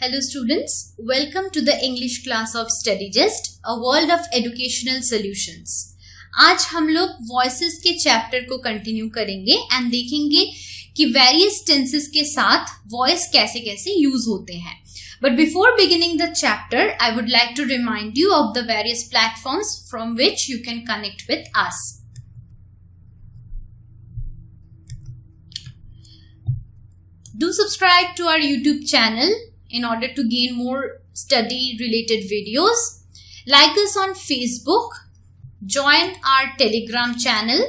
Hello students, welcome to the English class of StudyGist, a world of educational solutions. आज हम लोग voices के chapter को continue करेंगे एंड देखेंगे कि वेरियस टेंसेस के साथ वॉइस कैसे कैसे यूज होते हैं. But before beginning the chapter, I would like to remind you of the various platforms from which you can connect with us. Do subscribe to our YouTube channel in order to gain more study related videos. Like us on Facebook, join our Telegram channel,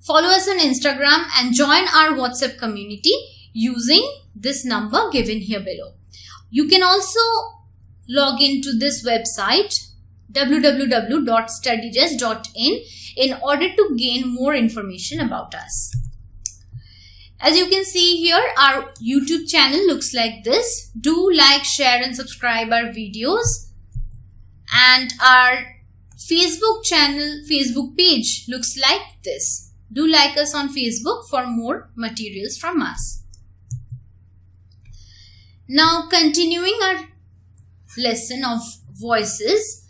follow us on Instagram and join our WhatsApp community using this number given here below. You can also log into this website www.studygist.in in order to gain more information about us. As you can see here, our YouTube channel looks like this. Do like, share and subscribe our videos. And our Facebook page looks like this. Do like us on Facebook for more materials from us. Now continuing our lesson of voices.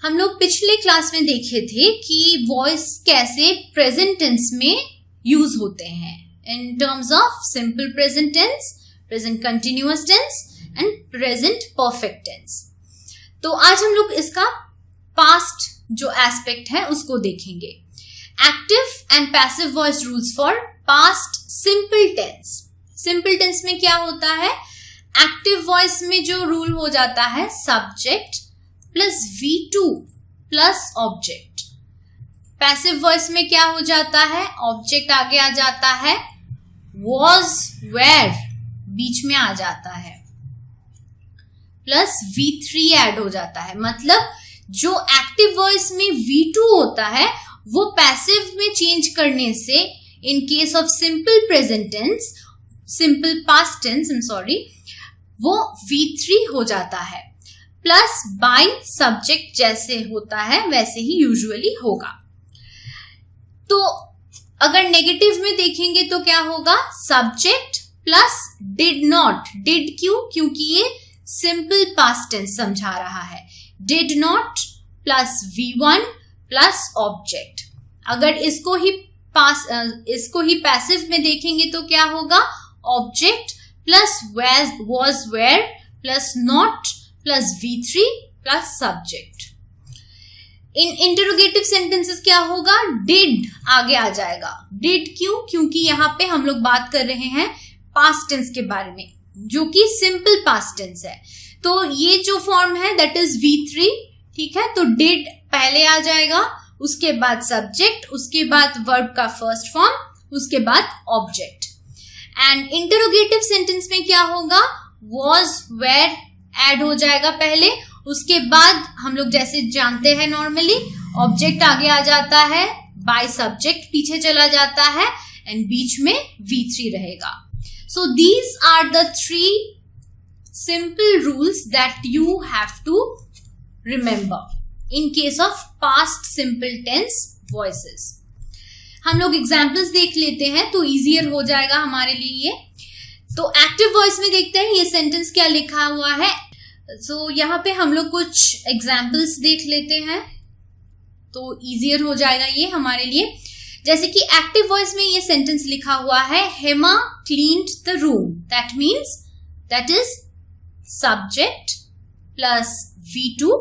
हम लोग पिछले class में देखे थे कि voice कैसे present tense में use होते हैं in terms of simple present tense, present continuous tense and present perfect tense. तो आज हम लोग इसका पास्ट जो एस्पेक्ट है उसको देखेंगे. Active and passive voice rules for past simple tense. Simple tense में क्या होता है? एक्टिव वॉइस में जो रूल हो जाता है subject plus V2 plus object. Passive voice में क्या हो जाता है? ऑब्जेक्ट आगे आ जाता है, was, were बीच में आ जाता है, प्लस V3 ऐड हो जाता है. मतलब जो एक्टिव वॉइस में V2 होता है वो पैसिव में चेंज करने से in case of simple present tense, simple past tense वो V3 हो जाता है. प्लस बाय सब्जेक्ट जैसे होता है वैसे ही यूजुअली होगा. तो अगर नेगेटिव में देखेंगे तो क्या होगा? Subject plus did not. Did क्यों? क्योंकि ये सिंपल पास्ट टेंस समझा रहा है. Did not plus V1 plus object. अगर इसको ही पैसिव में देखेंगे तो क्या होगा? Object plus was, were plus not plus V3 plus subject. In interrogative sentences क्या होगा? डिड आगे आ जाएगा. डिड क्यों? क्योंकि यहाँ पे हम लोग बात कर रहे हैं पास्ट टेंस के बारे में जो कि सिंपल पास्ट टेंस है. तो ये जो फॉर्म है दैट इज V3. ठीक है, तो डिड पहले आ जाएगा, उसके बाद सब्जेक्ट, उसके बाद वर्ब का फर्स्ट फॉर्म, उसके बाद ऑब्जेक्ट. एंड इंटरोगेटिव सेंटेंस में क्या होगा? was, were ऐड हो जाएगा पहले, उसके बाद हम लोग जैसे जानते हैं नॉर्मली ऑब्जेक्ट आगे आ जाता है, बाय सब्जेक्ट पीछे चला जाता है एंड बीच में V3 रहेगा. So these are the 3 simple rules that you have to remember in case of past simple tense voices. हम लोग एग्जाम्पल्स देख लेते हैं तो इजियर हो जाएगा हमारे लिए ये. तो एक्टिव वॉइस में देखते हैं ये सेंटेंस क्या लिखा हुआ है. सो यहाँ पे हम लोग कुछ एग्जाम्पल्स देख लेते हैं तो इजियर हो जाएगा ये हमारे लिए. जैसे कि एक्टिव वॉइस में ये सेंटेंस लिखा हुआ है, Hema cleaned the room. That means that is subject plus V2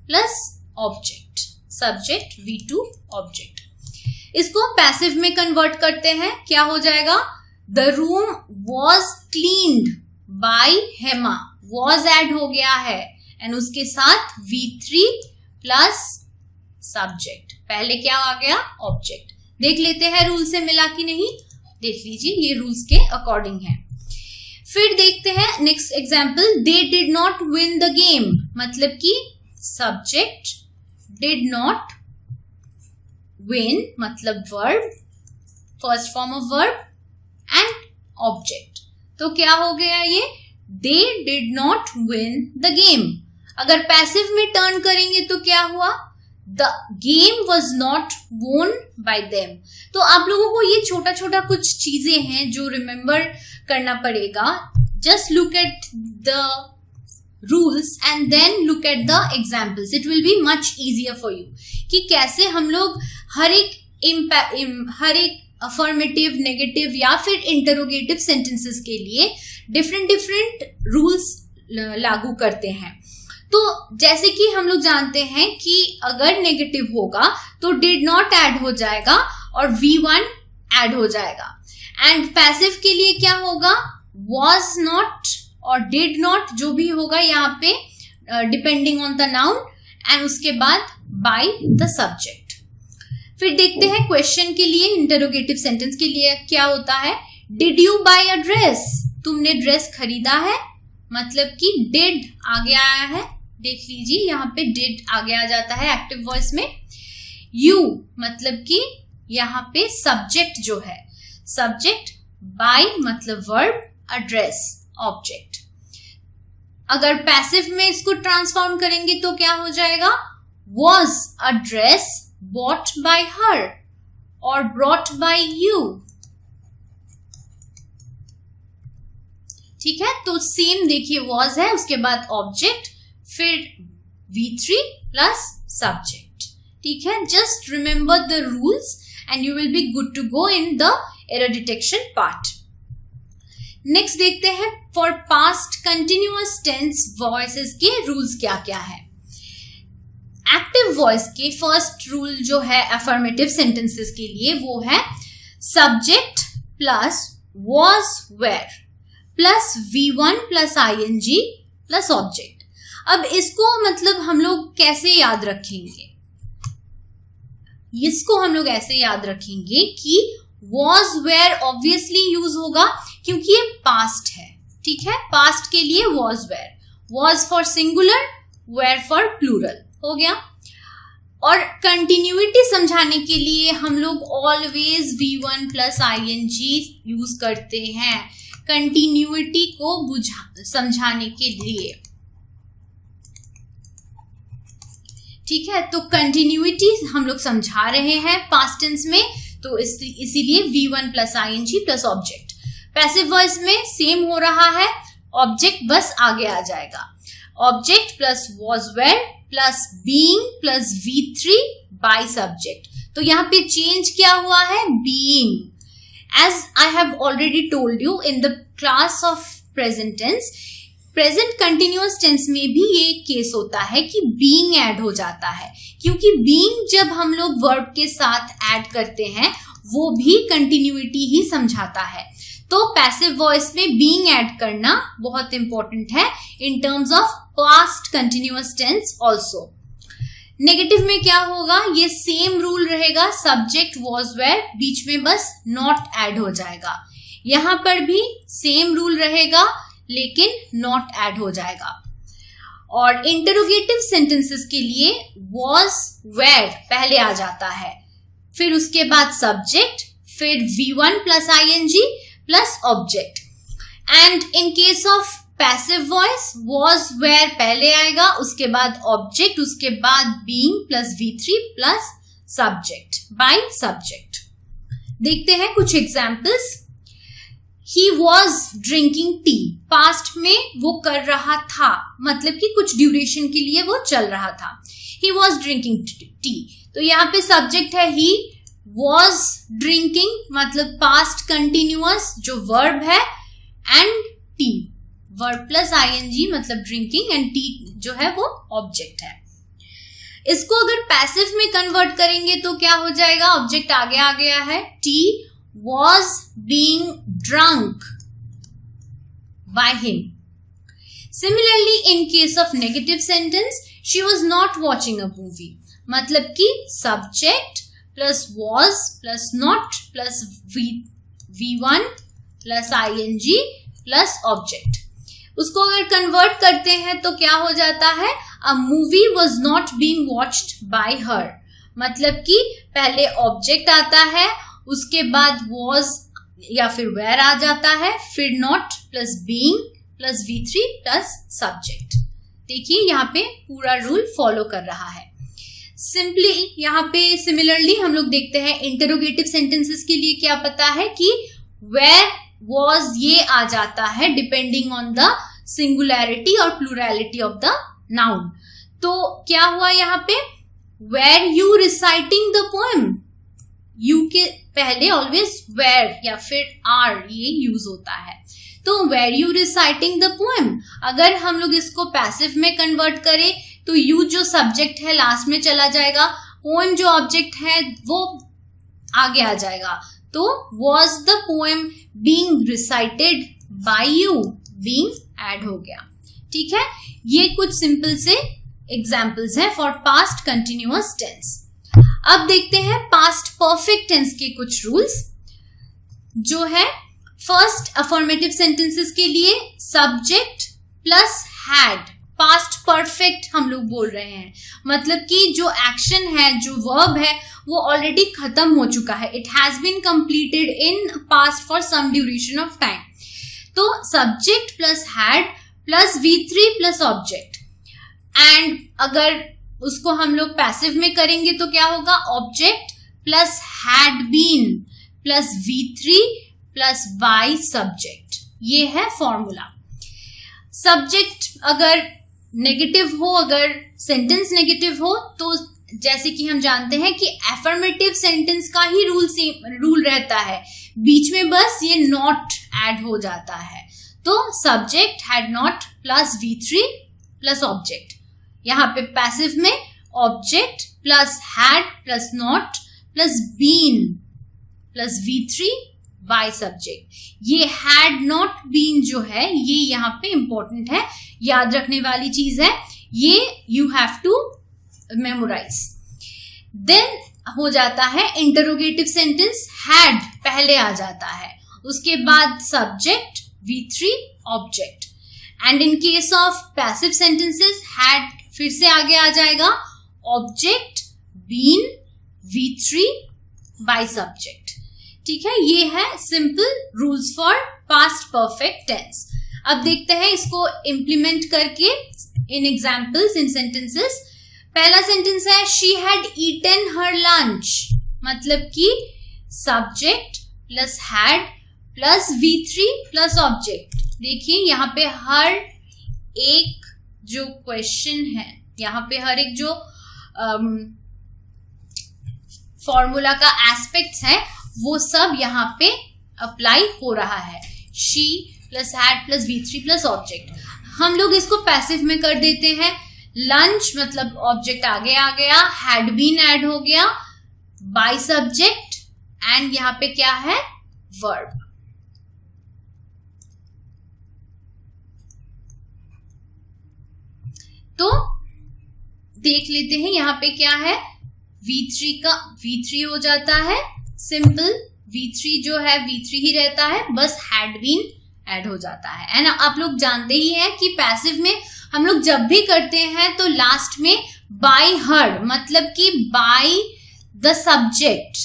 plus object. Subject V2 object. इसको पैसिव में कन्वर्ट करते हैं, क्या हो जाएगा? The room was cleaned by Hema. Was add हो गया है एंड उसके साथ V3 प्लस सब्जेक्ट. पहले क्या आ गया? ऑब्जेक्ट. देख लेते हैं रूल से मिला कि नहीं. देख लीजिए ये रूल्स के अकॉर्डिंग है. फिर देखते हैं next example, they did not win the game. मतलब कि सब्जेक्ट, डिड नॉट, विन मतलब verb, first form of verb and object. तो क्या हो गया ये? They did not win the game. अगर पैसिव में टर्न करेंगे तो क्या हुआ? द गेम वॉज नॉट वोन बाय देम। तो आप लोगों को ये छोटा छोटा कुछ चीजें हैं जो रिमेम्बर करना पड़ेगा। Just look at the rules and then look at the examples, it will be much easier for you कि कैसे हम लोग हर एक अफर्मेटिव, नेगेटिव या फिर इंटरोगेटिव सेंटेंसेस के लिए डिफरेंट रूल्स लागू करते हैं। तो जैसे कि हम लोग जानते हैं कि अगर नेगेटिव होगा तो डिड नॉट ऐड हो जाएगा और V1 ऐड हो जाएगा। एंड पैसिव के लिए क्या होगा, was not और did not, जो भी होगा यहाँ पे depending on the noun, and उसके बाद by the subject। फिर देखते हैं क्वेश्चन के लिए, इंटरोगेटिव सेंटेंस के लिए क्या होता है। Did you buy a dress, तुमने ड्रेस खरीदा है, मतलब कि डिड आगे आया है, देख लीजिए यहाँ पे डिड आगे आ जाता है एक्टिव वॉइस में। यू मतलब कि यहाँ पे सब्जेक्ट जो है, सब्जेक्ट, बाय मतलब वर्ब, अड्रेस ऑब्जेक्ट। अगर पैसिव में इसको ट्रांसफॉर्म करेंगे तो क्या हो जाएगा, was a dress bought by her or brought by you। ठीक है, तो सेम देखिए was है, उसके बाद ऑब्जेक्ट, फिर V3 प्लस सब्जेक्ट। ठीक है, just remember the rules and you will be good to go in the error detection part. Next देखते हैं for past continuous tense voices के रूल्स क्या क्या है। एक्टिव वॉइस के फर्स्ट रूल जो है अफर्मेटिव सेंटेंसेस के लिए वो है subject plus was were plus V1 plus ing plus object. अब इसको मतलब हम लोग कैसे याद रखेंगे, इसको हम लोग ऐसे याद रखेंगे कि was were ऑब्वियसली यूज होगा क्योंकि ये पास्ट है। ठीक है, पास्ट के लिए was were, was for singular, were for plural हो गया। और कंटिन्यूटी समझाने के लिए हम लोग always V1 plus ing use करते हैं कंटिन्यूटी को समझाने के लिए। ठीक है, तो कंटिन्यूटी हम लोग समझा रहे हैं पास्ट टेंस में, तो इसीलिए V1 plus ing plus object. Passive voice में सेम हो रहा है, ऑब्जेक्ट बस आगे आ जाएगा, object plus was were plus being plus V3 by subject. तो यहाँ पे चेंज क्या हुआ है, being। As I have already told you in the class of present tense, present continuous tense में भी ये केस होता है कि being ऐड हो जाता है, क्योंकि being जब हम लोग वर्ब के साथ ऐड करते हैं वो भी कंटिन्यूटी ही समझाता है। तो पैसिव वॉइस में being ऐड करना बहुत इंपॉर्टेंट है in terms of past continuous tense also. Negative में क्या होगा, ये सेम रूल रहेगा, सब्जेक्ट was were, बीच में बस not ऐड हो जाएगा। यहां पर भी सेम रूल रहेगा लेकिन not ऐड हो जाएगा। और इंटरोगेटिव सेंटेंसेस के लिए was were पहले आ जाता है, फिर उसके बाद सब्जेक्ट, फिर V1 plus ing plus object. And in case of passive voice was were पहले आएगा, उसके बाद ऑब्जेक्ट, उसके बाद being plus V3 plus subject by subject. देखते हैं कुछ examples. He was drinking tea, past में वो कर रहा था, मतलब कि कुछ ड्यूरेशन के लिए वो चल रहा था। He was drinking tea, तो यहाँ पे सब्जेक्ट है he, was drinking मतलब पास्ट कंटिन्यूअस जो वर्ब है, and T verb plus ing मतलब ड्रिंकिंग, एंड टी जो है वो ऑब्जेक्ट है। इसको अगर पैसिव में कन्वर्ट करेंगे तो क्या हो जाएगा, ऑब्जेक्ट आगे आ गया है, T was being drunk by him. Similarly, in case of negative sentence, she was not watching a movie. मतलब कि subject plus was plus not plus V1 plus ing plus object. उसको अगर कन्वर्ट करते हैं तो क्या हो जाता है, a movie was not being watched by her. मतलब कि पहले ऑब्जेक्ट आता है, उसके बाद was या फिर where आ जाता है, फिर not plus being plus V3 plus subject. देखिए यहाँ पे पूरा रूल फॉलो कर रहा है। सिंपली यहाँ पे सिमिलरली हम लोग देखते हैं इंटरोगेटिव सेंटेंसेस के लिए क्या पता है कि वेयर वॉज ये आ जाता है डिपेंडिंग ऑन द सिंगुलैरिटी और प्लूरैलिटी ऑफ द नाउन। तो क्या हुआ यहाँ पे, where you reciting the poem, you के पहले ऑलवेज वेयर या फिर आर ये यूज होता है। तो where you reciting the poem, अगर हम लोग इसको पैसिव में कन्वर्ट करें तो यू जो सब्जेक्ट है लास्ट में चला जाएगा, पोएम जो ऑब्जेक्ट है वो आगे आ जाएगा। तो was the poem being recited by you, being add हो गया। ठीक है, ये कुछ सिंपल से एग्जाम्पल्स हैं फॉर पास्ट कंटिन्यूअस टेंस। अब देखते हैं पास्ट परफेक्ट टेंस के कुछ रूल्स जो है। फर्स्ट, अफर्मेटिव सेंटेंसेस के लिए subject plus had, past perfect हम लोग बोल रहे हैं, मतलब कि जो एक्शन है, जो वर्ब है वो ऑलरेडी खत्म हो चुका है, it has been completed in past for some duration of time. तो subject plus had plus V3 plus object, and अगर उसको हम लोग पैसिव में करेंगे तो क्या होगा, object plus had been plus V3 plus by subject, ये है फॉर्मूला। सब्जेक्ट अगर नेगेटिव हो, अगर सेंटेंस नेगेटिव हो, तो जैसे कि हम जानते हैं कि एफर्मेटिव सेंटेंस का ही रूल रहता है, बीच में बस ये नॉट ऐड हो जाता है। तो subject had not plus V3 plus object, यहाँ पे पैसिव में object plus had plus not plus been plus V3 by subject. ये हैड नॉट बीन जो है ये यहाँ पे इंपॉर्टेंट है, याद रखने वाली चीज है, ये you have to memorise. Then हो जाता है इंटरोगेटिव सेंटेंस, हैड पहले आ जाता है, उसके बाद subject V3 object, and in case of passive sentences had फिर से आगे आ जाएगा, object been V3 by subject. ठीक है, ये है simple rules for past perfect tense. अब देखते हैं इसको इम्प्लीमेंट करके इन एग्जाम्पल्स, इन सेंटेंसेस। पहला सेंटेंस है she had eaten her lunch, मतलब कि subject plus had plus V3 plus object. देखिए यहाँ पे हर एक जो क्वेश्चन है, यहाँ पे हर एक जो फॉर्मूला का एस्पेक्ट्स है वो सब यहाँ पे अप्लाई हो रहा है। She plus had plus V3 plus object, हम लोग इसको पैसिव में कर देते हैं। लंच मतलब ऑब्जेक्ट आगे आ गया, हैड बीन ऐड हो गया, बाय सब्जेक्ट, एंड यहाँ पे क्या है, वर्ब। तो देख लेते हैं यहाँ पे क्या है, V3 का V3 हो जाता है, सिंपल V3 जो है V3 ही रहता है, बस हैड बीन ऐड हो जाता है ना। आप लोग जानते ही हैं कि पैसिव में हम लोग जब भी करते हैं तो लास्ट में बाय हर, मतलब कि बाय द सब्जेक्ट,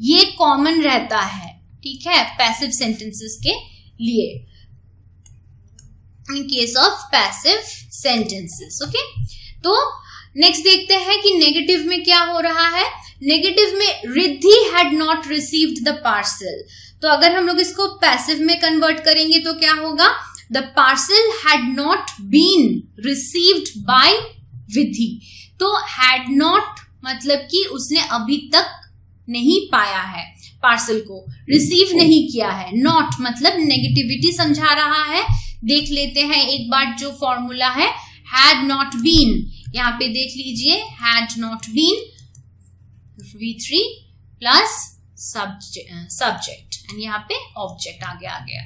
ये कॉमन रहता है। ठीक है, पैसिव सेंटेंसेस के लिए, इन case of passive sentences. Okay, तो नेक्स्ट देखते हैं कि नेगेटिव में क्या हो रहा है। नेगेटिव में Riddhi had not received the parcel, तो अगर हम लोग इसको पैसिव में कन्वर्ट करेंगे तो क्या होगा, the parcel had not been received by Vidhi. तो हैड नॉट मतलब कि उसने अभी तक नहीं पाया है पार्सल को, रिसीव नहीं किया है। नॉट मतलब नेगेटिविटी समझा रहा है। देख लेते हैं एक बार जो फॉर्मूला है, हैड नॉट बीन, यहाँ पे देख लीजिए, had not been V3 plus subject, and यहाँ पे ऑब्जेक्ट आगे आ गया।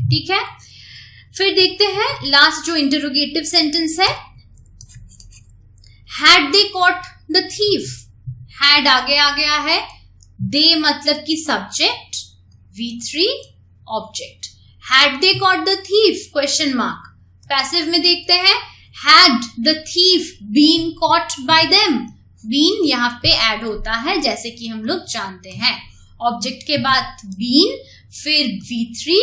ठीक है, फिर देखते हैं लास्ट जो इंटरोगेटिव सेंटेंस है, had they caught the thief, had आगे आ गया है, दे मतलब कि subject, V3 object, had they caught the thief question mark. Passive में देखते हैं, had the thief been caught by them, been यहाँ पे ऐड होता है जैसे कि हम लोग जानते हैं, ऑब्जेक्ट के बाद बीन, फिर V3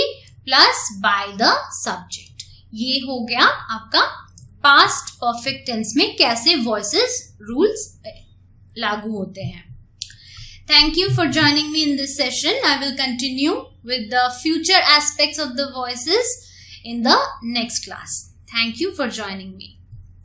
plus by the subject. ये हो गया आपका पास्ट परफेक्ट टेंस में कैसे वॉइसेस रूल्स लागू होते हैं. Thank you for joining me in this session. I will continue with the future aspects of the voices in the next class. Thank you for joining me.